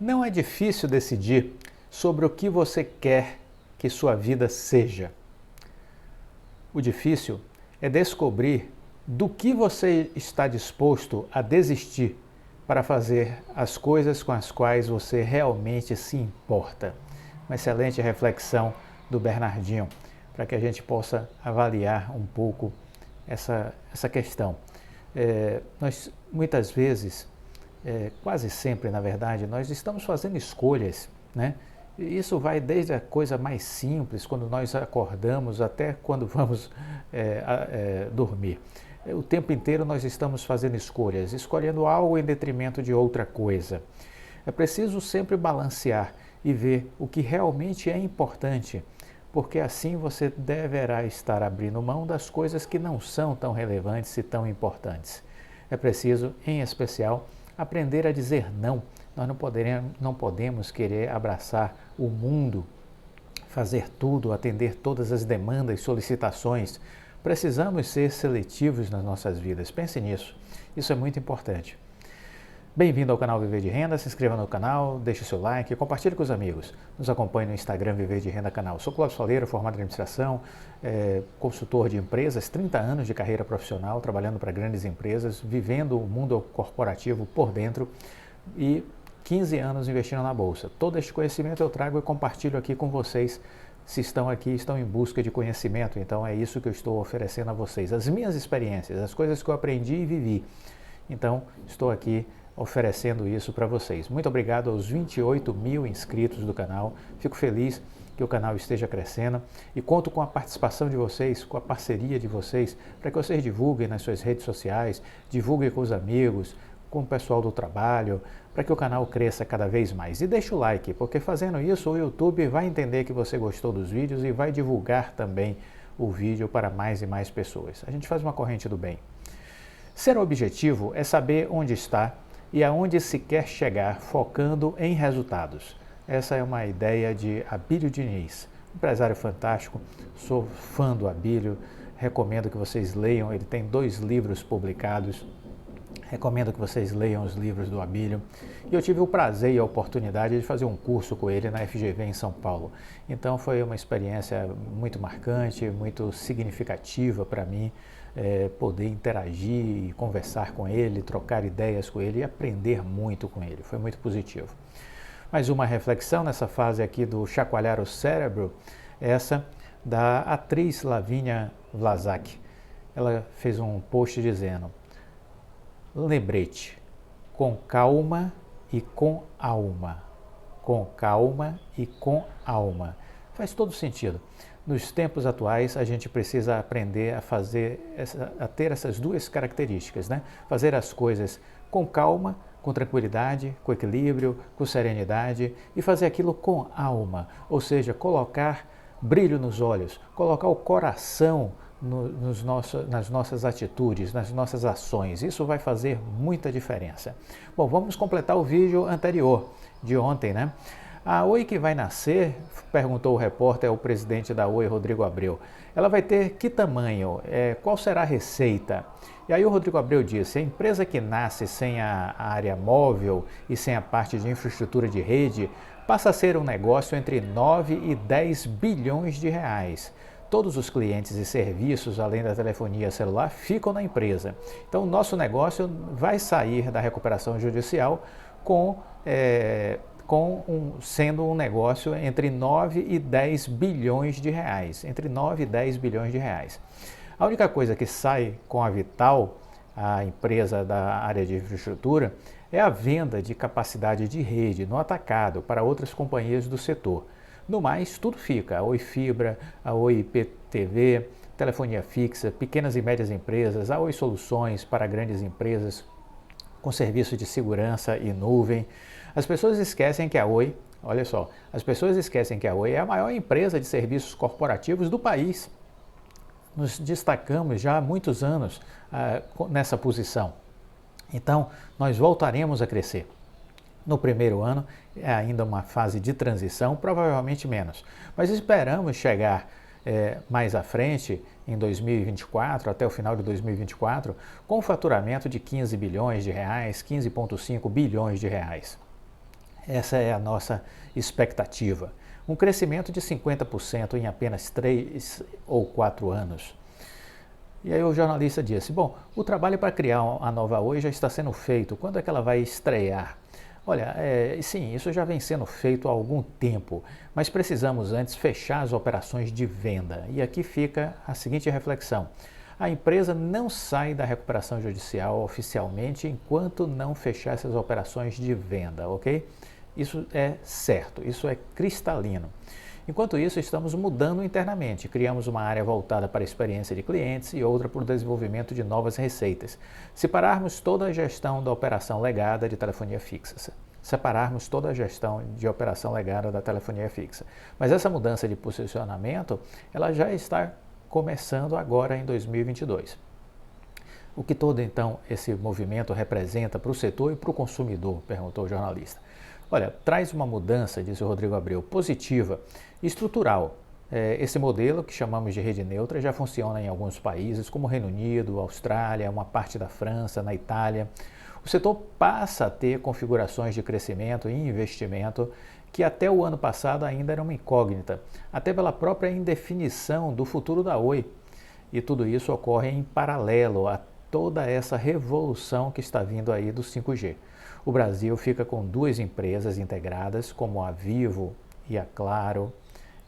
Não é difícil decidir sobre o que você quer que sua vida seja. O difícil é descobrir do que você está disposto a desistir para fazer as coisas com as quais você realmente se importa. Uma excelente reflexão do Bernardinho, para que a gente possa avaliar um pouco essa questão. Nós, muitas vezes, quase sempre, na verdade, nós estamos fazendo escolhas, né? E isso vai desde a coisa mais simples, quando nós acordamos, até quando vamos dormir. O tempo inteiro nós estamos fazendo escolhas, escolhendo algo em detrimento de outra coisa. É preciso sempre balancear e ver o que realmente é importante, porque assim você deverá estar abrindo mão das coisas que não são tão relevantes e tão importantes. É preciso, em especial, aprender a dizer não. Nós não podemos querer abraçar o mundo, fazer tudo, atender todas as demandas e solicitações. Precisamos ser seletivos nas nossas vidas. Pense nisso. Isso é muito importante. Bem-vindo ao canal Viver de Renda, se inscreva no canal, deixe o seu like, compartilhe com os amigos. Nos acompanhe no Instagram Viver de Renda Canal. Sou Cláudio Soleiro, formado em administração, consultor de empresas, 30 anos de carreira profissional, trabalhando para grandes empresas, vivendo o mundo corporativo por dentro e 15 anos investindo na Bolsa. Todo este conhecimento eu trago e compartilho aqui com vocês. Se estão aqui, estão em busca de conhecimento, então é isso que eu estou oferecendo a vocês. As minhas experiências, as coisas que eu aprendi e vivi. Então, estou aqui oferecendo isso para vocês. Muito obrigado aos 28 mil inscritos do canal. Fico feliz que o canal esteja crescendo e conto com a participação de vocês, com a parceria de vocês, para que vocês divulguem nas suas redes sociais, divulguem com os amigos, com o pessoal do trabalho, para que o canal cresça cada vez mais. E deixa o like, porque fazendo isso o YouTube vai entender que você gostou dos vídeos e vai divulgar também o vídeo para mais e mais pessoas. A gente faz uma corrente do bem. Ser objetivo é saber onde está e aonde se quer chegar, focando em resultados. Essa é uma ideia de Abílio Diniz, empresário fantástico. Sou fã do Abílio, recomendo que vocês leiam. Ele tem 2 livros publicados. Recomendo que vocês leiam os livros do Abílio. E eu tive o prazer e a oportunidade de fazer um curso com ele na FGV em São Paulo. Então foi uma experiência muito marcante, muito significativa para mim, poder interagir e conversar com ele, trocar ideias com ele e aprender muito com ele. Foi muito positivo. Mais uma reflexão nessa fase aqui do chacoalhar o cérebro, essa da atriz Lavínia Vlasak. Ela fez um post dizendo: lembrete, com calma e com alma. Com calma e com alma. Faz todo sentido. Nos tempos atuais, a gente precisa aprender a ter essas 2 características, né? Fazer as coisas com calma, com tranquilidade, com equilíbrio, com serenidade e fazer aquilo com alma, ou seja, colocar brilho nos olhos, colocar o coração nas nossas atitudes, nas nossas ações. Isso vai fazer muita diferença. Bom, vamos completar o vídeo anterior, de ontem, né? A Oi que vai nascer, perguntou o repórter ao presidente da Oi, Rodrigo Abreu. Ela vai ter que tamanho? Qual será a receita? E aí o Rodrigo Abreu disse: a empresa que nasce sem a área móvel e sem a parte de infraestrutura de rede passa a ser um negócio entre 9 e 10 bilhões de reais. Todos os clientes e serviços, além da telefonia celular, ficam na empresa. Então, o nosso negócio vai sair da recuperação judicial sendo um negócio entre 9 e 10 bilhões de reais. Entre 9 e 10 bilhões de reais. A única coisa que sai com a Vital, a empresa da área de infraestrutura, é a venda de capacidade de rede no atacado para outras companhias do setor. No mais, tudo fica: a Oi Fibra, a Oi IPTV, telefonia fixa, pequenas e médias empresas, a Oi Soluções para grandes empresas, com serviço de segurança e nuvem. As pessoas esquecem que a Oi, olha só, as pessoas esquecem que a Oi é a maior empresa de serviços corporativos do país. Nos destacamos já há muitos anos nessa posição. Então, nós voltaremos a crescer. No primeiro ano é ainda uma fase de transição, provavelmente menos. Mas esperamos chegar mais à frente, em 2024, até o final de 2024, com um faturamento de 15 bilhões de reais, 15,5 bilhões de reais. Essa é a nossa expectativa. Um crescimento de 50% em apenas 3 ou 4 anos. E aí o jornalista disse, bom, o trabalho para criar a nova Oi já está sendo feito, quando é que ela vai estrear? Olha, sim, isso já vem sendo feito há algum tempo, mas precisamos antes fechar as operações de venda. E aqui fica a seguinte reflexão. A empresa não sai da recuperação judicial oficialmente enquanto não fechar essas operações de venda, ok? Isso é certo, isso é cristalino. Enquanto isso, estamos mudando internamente. Criamos uma área voltada para a experiência de clientes e outra para o desenvolvimento de novas receitas. Separarmos toda a gestão da operação legada de telefonia fixa. Separarmos toda a gestão de operação legada da telefonia fixa. Mas essa mudança de posicionamento, ela já está começando agora em 2022. O que todo, então, esse movimento representa para o setor e para o consumidor? Perguntou o jornalista. Olha, traz uma mudança, disse o Rodrigo Abreu, positiva e estrutural. Esse modelo, que chamamos de rede neutra, já funciona em alguns países, como Reino Unido, Austrália, uma parte da França, na Itália. O setor passa a ter configurações de crescimento e investimento que até o ano passado ainda era uma incógnita, até pela própria indefinição do futuro da Oi. E tudo isso ocorre em paralelo a toda essa revolução que está vindo aí do 5G. O Brasil fica com 2 empresas integradas, como a Vivo e a Claro,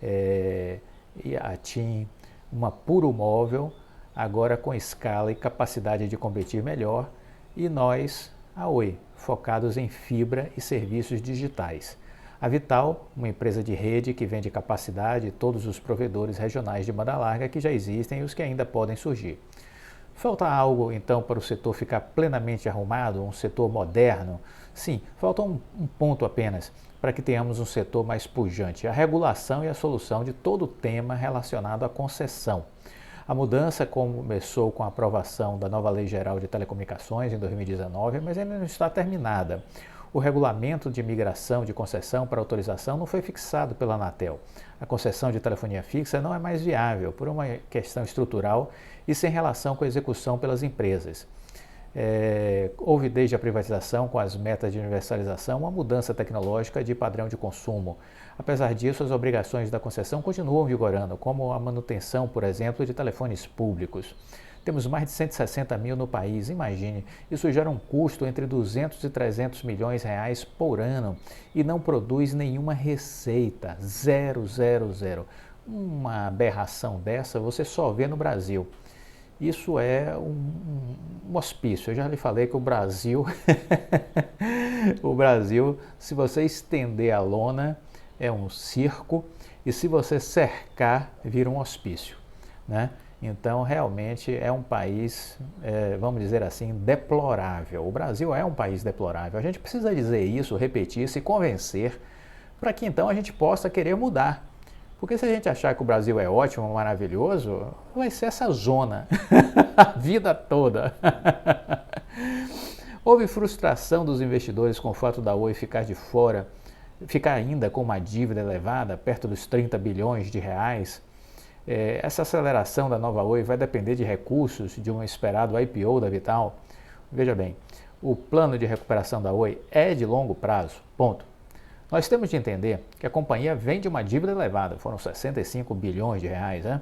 e a TIM, uma Puro Móvel, agora com escala e capacidade de competir melhor, e nós, a Oi, focados em fibra e serviços digitais. A Vital, uma empresa de rede que vende capacidade, todos os provedores regionais de banda larga que já existem e os que ainda podem surgir. Falta algo, então, para o setor ficar plenamente arrumado, um setor moderno? Sim, falta um ponto apenas, para que tenhamos um setor mais pujante, a regulação e a solução de todo o tema relacionado à concessão. A mudança começou com a aprovação da nova Lei Geral de Telecomunicações em 2019, mas ainda não está terminada. O regulamento de migração de concessão para autorização não foi fixado pela Anatel. A concessão de telefonia fixa não é mais viável por uma questão estrutural e sem relação com a execução pelas empresas. Houve desde a privatização com as metas de universalização uma mudança tecnológica de padrão de consumo. Apesar disso, as obrigações da concessão continuam vigorando, como a manutenção, por exemplo, de telefones públicos. Temos mais de 160 mil no país, imagine, isso gera um custo entre 200 e 300 milhões de reais por ano e não produz nenhuma receita, zero. Uma aberração dessa você só vê no Brasil. Isso é um hospício. Eu já lhe falei que o Brasil, se você estender a lona, é um circo, e se você cercar, vira um hospício, né? Então, realmente é um país, vamos dizer assim, deplorável. O Brasil é um país deplorável. A gente precisa dizer isso, repetir, se convencer, para que então a gente possa querer mudar. Porque se a gente achar que o Brasil é ótimo, maravilhoso, vai ser essa zona a vida toda. Houve frustração dos investidores com o fato da Oi ficar de fora, ficar ainda com uma dívida elevada, perto dos 30 bilhões de reais. Essa aceleração da nova Oi vai depender de recursos de um esperado IPO da Vital. Veja bem, o plano de recuperação da Oi é de longo prazo, ponto. Nós temos de entender que a companhia vem de uma dívida elevada, foram 65 bilhões de reais. Né?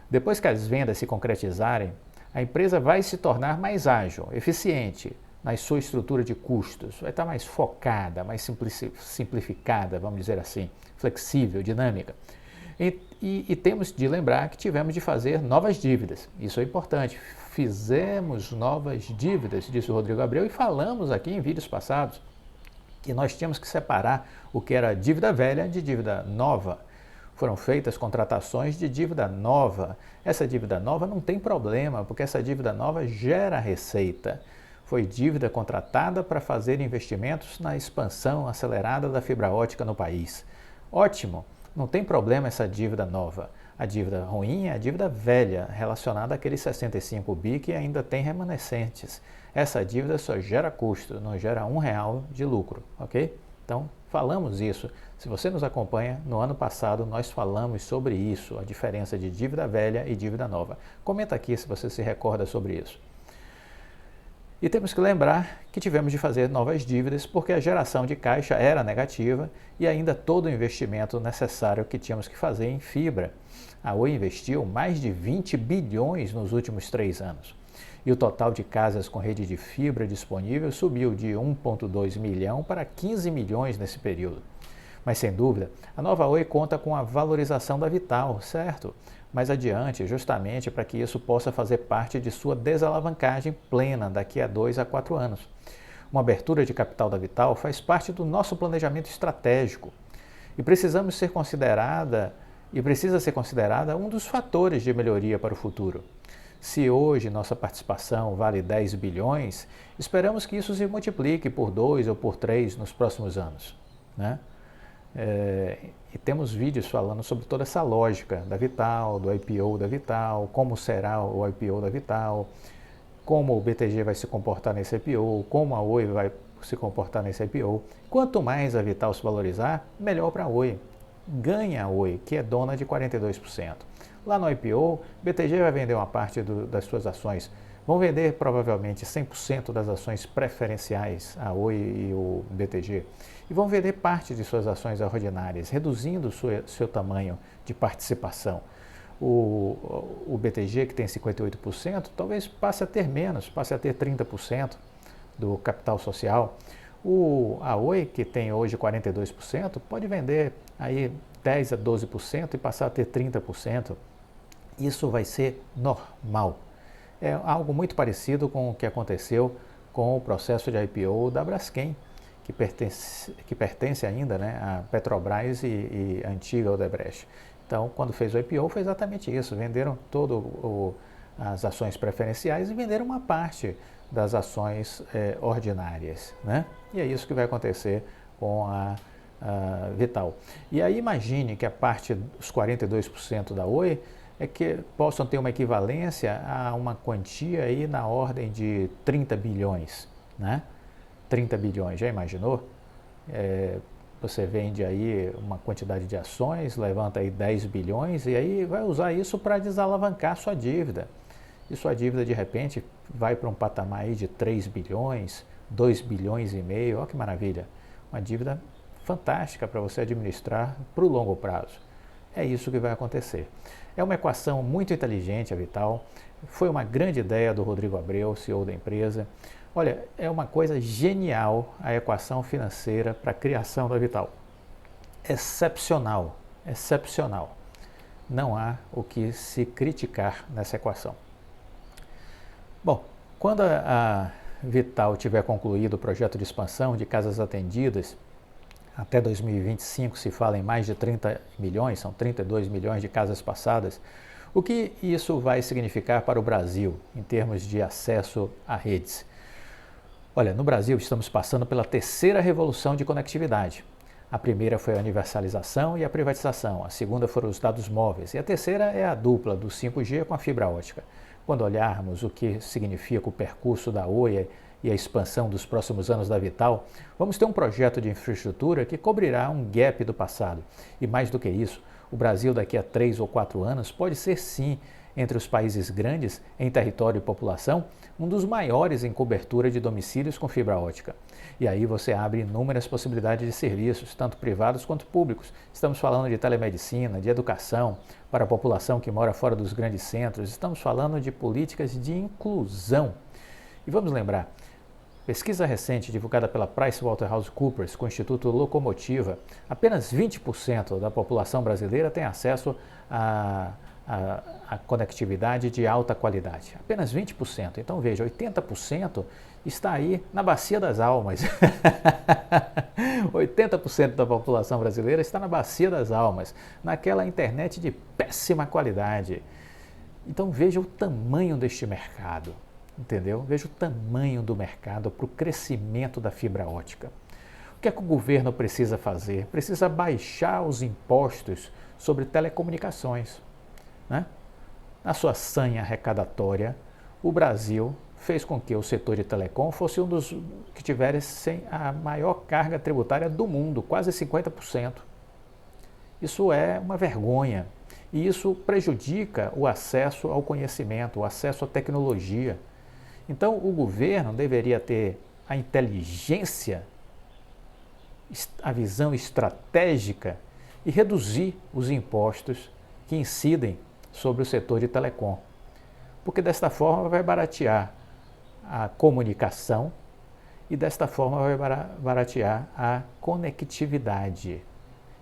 Depois que as vendas se concretizarem, a empresa vai se tornar mais ágil, eficiente na sua estrutura de custos, vai estar mais focada, mais simplificada, vamos dizer assim, flexível, dinâmica. E temos de lembrar que tivemos de fazer novas dívidas, isso é importante. Fizemos novas dívidas, disse o Rodrigo Abreu, e falamos aqui em vídeos passados que nós tínhamos que separar o que era dívida velha de dívida nova. Foram feitas contratações de dívida nova. Essa dívida nova não tem problema, porque essa dívida nova gera receita. Foi dívida contratada para fazer investimentos na expansão acelerada da fibra ótica no país. Ótimo! Não tem problema essa dívida nova. A dívida ruim é a dívida velha, relacionada àqueles 65 bi que ainda tem remanescentes. Essa dívida só gera custo, não gera R$1 de lucro, ok? Então, falamos isso. Se você nos acompanha, no ano passado nós falamos sobre isso, a diferença de dívida velha e dívida nova. Comenta aqui se você se recorda sobre isso. E temos que lembrar que tivemos de fazer novas dívidas porque a geração de caixa era negativa e ainda todo o investimento necessário que tínhamos que fazer em fibra. A Oi investiu mais de 20 bilhões nos últimos 3 anos. E o total de casas com rede de fibra disponível subiu de 1,2 milhão para 15 milhões nesse período. Mas sem dúvida, a nova Oi conta com a valorização da Vital, certo? Mais adiante, justamente para que isso possa fazer parte de sua desalavancagem plena daqui a 2 a 4 anos. Uma abertura de capital da Vital faz parte do nosso planejamento estratégico e precisa ser considerada um dos fatores de melhoria para o futuro. Se hoje nossa participação vale 10 bilhões, esperamos que isso se multiplique por 2 ou por 3 nos próximos anos, né? E temos vídeos falando sobre toda essa lógica da Vital, do IPO da Vital, como será o IPO da Vital, como o BTG vai se comportar nesse IPO, como a Oi vai se comportar nesse IPO. Quanto mais a Vital se valorizar, melhor para a Oi. Ganha a Oi, que é dona de 42%. Lá no IPO, BTG vai vender uma parte das suas ações. Vão vender provavelmente 100% das ações preferenciais, a Oi e o BTG. E vão vender parte de suas ações ordinárias, reduzindo seu tamanho de participação. O BTG, que tem 58%, talvez passe a ter menos, passe a ter 30% do capital social. A Oi, que tem hoje 42%, pode vender aí 10 a 12% e passar a ter 30%. Isso vai ser normal. É algo muito parecido com o que aconteceu com o processo de IPO da Braskem, que pertence ainda, né, a Petrobras e a antiga Odebrecht. Então, quando fez o IPO, foi exatamente isso. Venderam todas as ações preferenciais e venderam uma parte das ações ordinárias, né? E é isso que vai acontecer com a Vital. E aí imagine que a parte dos 42% da Oi é que possam ter uma equivalência a uma quantia aí na ordem de 30 bilhões, né? 30 bilhões, já imaginou? Você vende aí uma quantidade de ações, levanta aí 10 bilhões e aí vai usar isso para desalavancar sua dívida. E sua dívida de repente vai para um patamar aí de 3 bilhões, 2 bilhões e meio, olha que maravilha. Uma dívida fantástica para você administrar para o longo prazo. É isso que vai acontecer. É uma equação muito inteligente, a Vital. Foi uma grande ideia do Rodrigo Abreu, CEO da empresa. Olha, é uma coisa genial a equação financeira para a criação da Vital. Excepcional, excepcional. Não há o que se criticar nessa equação. Bom, quando a Vital tiver concluído o projeto de expansão de casas atendidas, até 2025 se fala em mais de 30 milhões, são 32 milhões de casas passadas. O que isso vai significar para o Brasil em termos de acesso a redes? Olha, no Brasil estamos passando pela terceira revolução de conectividade. A primeira foi a universalização e a privatização, a segunda foram os dados móveis e a terceira é a dupla do 5G com a fibra ótica. Quando olharmos o que significa o percurso da Oi e a expansão dos próximos anos da Vital, vamos ter um projeto de infraestrutura que cobrirá um gap do passado. E mais do que isso, o Brasil daqui a 3 ou 4 anos pode ser sim, entre os países grandes em território e população, um dos maiores em cobertura de domicílios com fibra ótica. E aí você abre inúmeras possibilidades de serviços, tanto privados quanto públicos. Estamos falando de telemedicina, de educação para a população que mora fora dos grandes centros. Estamos falando de políticas de inclusão. E vamos lembrar, pesquisa recente divulgada pela PricewaterhouseCoopers com o Instituto Locomotiva, apenas 20% da população brasileira tem acesso a conectividade de alta qualidade. Apenas 20%. Então veja, 80% está aí na bacia das almas. 80% da população brasileira está na bacia das almas, naquela internet de péssima qualidade. Então veja o tamanho deste mercado. Entendeu? Veja o tamanho do mercado para o crescimento da fibra ótica. O que é que o governo precisa fazer? Precisa baixar os impostos sobre telecomunicações, né? Na sua sanha arrecadatória, o Brasil fez com que o setor de telecom fosse um dos que tivessem a maior carga tributária do mundo, quase 50%. Isso é uma vergonha e isso prejudica o acesso ao conhecimento, o acesso à tecnologia. Então, o governo deveria ter a inteligência, a visão estratégica e reduzir os impostos que incidem sobre o setor de telecom. Porque desta forma vai baratear a comunicação e desta forma vai baratear a conectividade.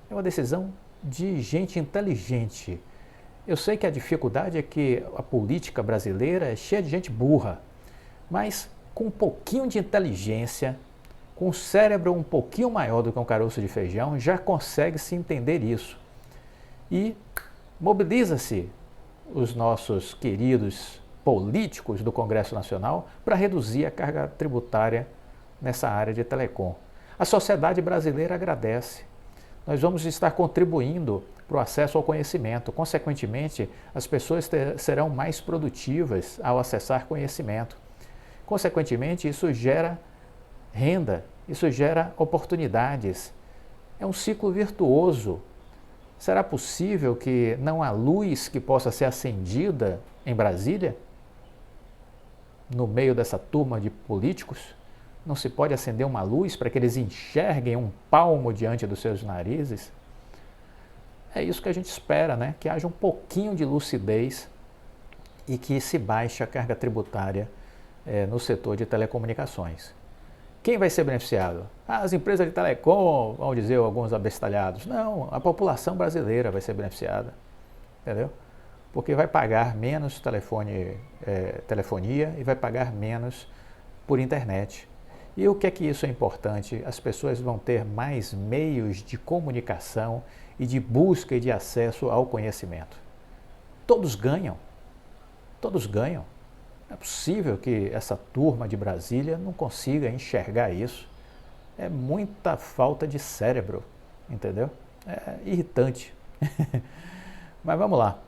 É uma decisão de gente inteligente. Eu sei que a dificuldade é que a política brasileira é cheia de gente burra, mas com um pouquinho de inteligência, com um cérebro um pouquinho maior do que um caroço de feijão, já consegue se entender isso. E mobiliza-se os nossos queridos políticos do Congresso Nacional para reduzir a carga tributária nessa área de telecom. A sociedade brasileira agradece. Nós vamos estar contribuindo para o acesso ao conhecimento. Consequentemente, as pessoas serão mais produtivas ao acessar conhecimento. Consequentemente, isso gera renda, isso gera oportunidades. É um ciclo virtuoso. Será possível que não há luz que possa ser acendida em Brasília? No meio dessa turma de políticos? Não se pode acender uma luz para que eles enxerguem um palmo diante dos seus narizes? É isso que a gente espera, né? Que haja um pouquinho de lucidez e que se baixe a carga tributária no setor de telecomunicações. Quem vai ser beneficiado? As empresas de telecom, vão dizer alguns abestalhados. Não, a população brasileira vai ser beneficiada, entendeu? Porque vai pagar menos telefonia e vai pagar menos por internet. E o que é que isso é importante? As pessoas vão ter mais meios de comunicação e de busca e de acesso ao conhecimento. Todos ganham. Todos ganham. Não é possível que essa turma de Brasília não consiga enxergar isso. É muita falta de cérebro, entendeu? É irritante. Mas vamos lá.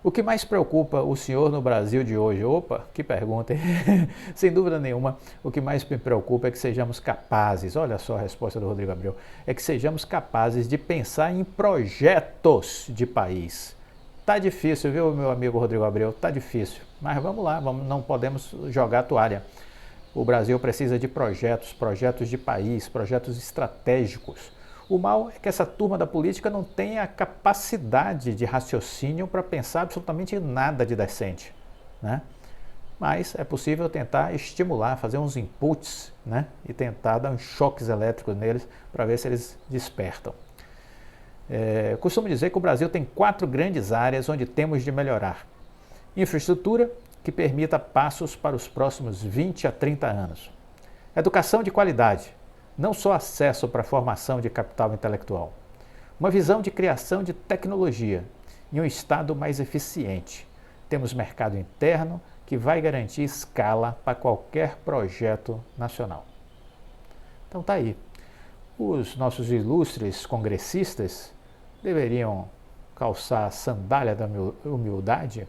O que mais preocupa o senhor no Brasil de hoje? Opa, que pergunta, hein? Sem dúvida nenhuma, o que mais me preocupa é que sejamos capazes, olha só a resposta do Rodrigo Abreu, é que sejamos capazes de pensar em projetos de país. Tá difícil, viu, meu amigo Rodrigo Abreu? Tá difícil, mas vamos lá, não podemos jogar a toalha. O Brasil precisa de projetos de país, projetos estratégicos. O mal é que essa turma da política não tem a capacidade de raciocínio para pensar absolutamente nada de decente, né? Mas é possível tentar estimular, fazer uns inputs, né? E tentar dar uns choques elétricos neles para ver se eles despertam. Costumo dizer que o Brasil tem 4 grandes áreas onde temos de melhorar. Infraestrutura, que permita passos para os próximos 20 a 30 anos. Educação de qualidade, não só acesso para a formação de capital intelectual. Uma visão de criação de tecnologia e um Estado mais eficiente. Temos mercado interno que vai garantir escala para qualquer projeto nacional. Então tá aí. Os nossos ilustres congressistas deveriam calçar a sandália da humildade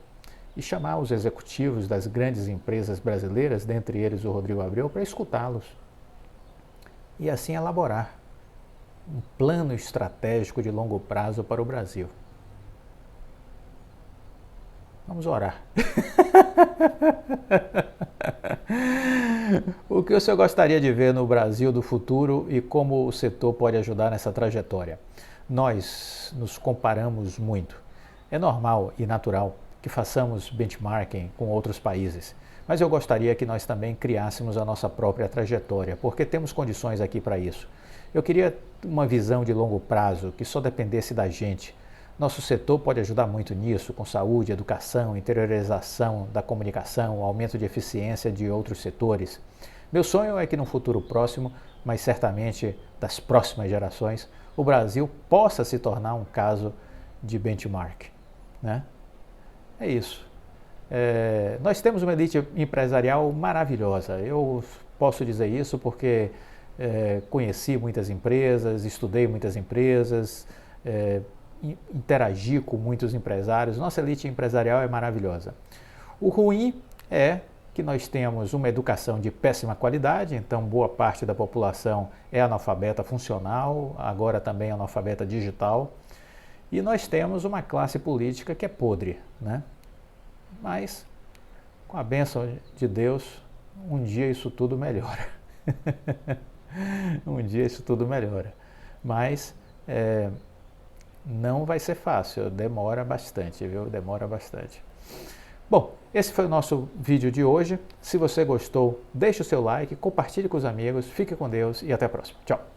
e chamar os executivos das grandes empresas brasileiras, dentre eles o Rodrigo Abreu, para escutá-los. E assim elaborar um plano estratégico de longo prazo para o Brasil. Vamos orar. O que o senhor gostaria de ver no Brasil do futuro e como o setor pode ajudar nessa trajetória? Nós nos comparamos muito. É normal e natural que façamos benchmarking com outros países, mas eu gostaria que nós também criássemos a nossa própria trajetória, porque temos condições aqui para isso. Eu queria uma visão de longo prazo que só dependesse da gente. Nosso setor pode ajudar muito nisso, com saúde, educação, interiorização da comunicação, aumento de eficiência de outros setores. Meu sonho é que no futuro próximo, mas certamente das próximas gerações, o Brasil possa se tornar um caso de benchmark, né? É isso. Nós temos uma elite empresarial maravilhosa. Eu posso dizer isso porque conheci muitas empresas, estudei muitas empresas, interagi com muitos empresários. Nossa elite empresarial é maravilhosa. O ruim é que nós temos uma educação de péssima qualidade, então boa parte da população é analfabeta funcional, agora também analfabeta digital, e nós temos uma classe política que é podre, né? Mas com a bênção de Deus, um dia isso tudo melhora. Um dia isso tudo melhora. Mas não vai ser fácil, demora bastante, viu? Demora bastante. Bom, esse foi o nosso vídeo de hoje. Se você gostou, deixe o seu like, compartilhe com os amigos, fique com Deus e até a próxima. Tchau!